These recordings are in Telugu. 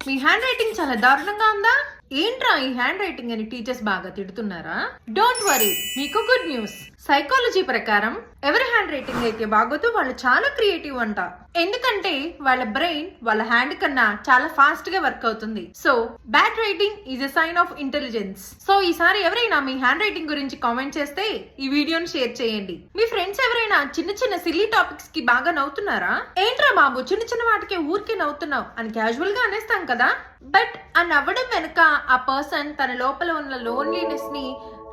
మీ హ్యాండ్ రైటింగ్ చాలా దారుణంగా ఉందా? ఏంట్రా ఈ హ్యాండ్ రైటింగ్ అని టీచర్స్ బాగా తిడుతున్నారా? డోంట్ వరీ, మీకు గుడ్ న్యూస్. సైకాలజీ ప్రకారం ఎవరి హ్యాండ్ రైటింగ్ అయితే బాగోదు వాళ్ళు చాలా క్రియేటివ్ అంట. ఎందుకంటే వాళ్ళ బ్రెయిన్ వాళ్ళ హ్యాండ్ కన్నా చాలా ఫాస్ట్ గా వర్క్ అవుతుంది. So bad writing is a sign of intelligence. So ఈసారి ఎవరైనా మీ హ్యాండ్ రైటింగ్ గురించి కామెంట్ చేస్తే ఈ వీడియోని షేర్ చేయండి. మీ ఫ్రెండ్స్ ఎవరైనా చిన్న చిన్న సిల్లీ టాపిక్స్ కి బాగా నవ్వుతున్నారా? ఏంట్రా బాబు చిన్న చిన్న వాటికి ఊరికే నవ్వుతున్నావు అని క్యాజువల్ గా అనేస్తాం కదా. బట్ ఆ నవ్వడం వెనుక ఆ పర్సన్ తన లోపల ఉన్న లోన్లీనెస్ ని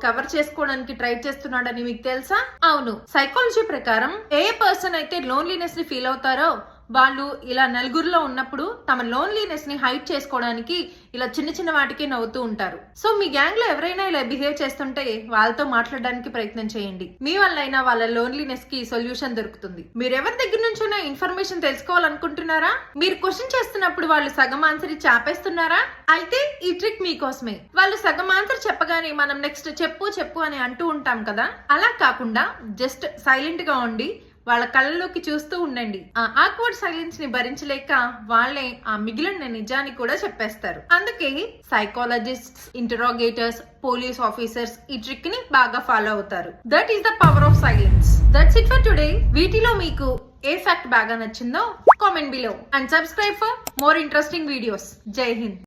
కవర్ చేసుకోవడానికి ట్రై చేస్తున్నాడని మీకు తెలుసా? అవును, సైకాలజీ ప్రకారం ఏ పర్సన్ అయితే లోన్లీనెస్ ని ఫీల్ అవుతారో వాళ్ళు ఇలా నలుగురిలో ఉన్నప్పుడు తమ లోన్లీనెస్ ని హైడ్ చేసుకోవడానికి ఇలా చిన్న చిన్న వాటికే నవ్వుతూ ఉంటారు. సో మీ గ్యాంగ్ లో ఎవరైనా ఇలా బిహేవ్ చేస్తుంటే వాళ్ళతో మాట్లాడడానికి ప్రయత్నం చేయండి. మీ వల్ల అయినా వాళ్ళ లోన్లీనెస్ కి సొల్యూషన్ దొరుకుతుంది. మీరు ఎవరి దగ్గర నుంచైనా ఇన్ఫర్మేషన్ తెలుసుకోవాలనుకుంటున్నారా? మీరు క్వశ్చన్ చేస్తున్నప్పుడు వాళ్ళు సగం ఆన్సర్ ఇచ్చి ఆపేస్తున్నారా? అయితే ఈ ట్రిక్ మీకోసమే. వాళ్ళు సగం ఆన్సర్ చెప్పగానే మనం నెక్స్ట్ చెప్పు అని అంటూ ఉంటాం కదా, అలా కాకుండా జస్ట్ సైలెంట్ గా ఉండి వాళ్ళ కళ్ళలోకి చూస్తూ ఉండండి. ఆ ఆక్వర్డ్ సైలెన్స్ ని భరించలేక వాళ్ళే ఆ మిగిలిన నిజాన్ని కూడా చెప్పేస్తారు. అందుకే సైకాలజిస్ట్స్, ఇంటరాగేటర్స్, పోలీస్ ఆఫీసర్స్ ఈ ట్రిక్ ని బాగా ఫాలో అవుతారు. That is the power of silence. That's it for today. వీటిలో మీకు ఏ ఫ్యాక్ట్ బాగా నచ్చిందో comment below and subscribe for more interesting videos. జై హింద్.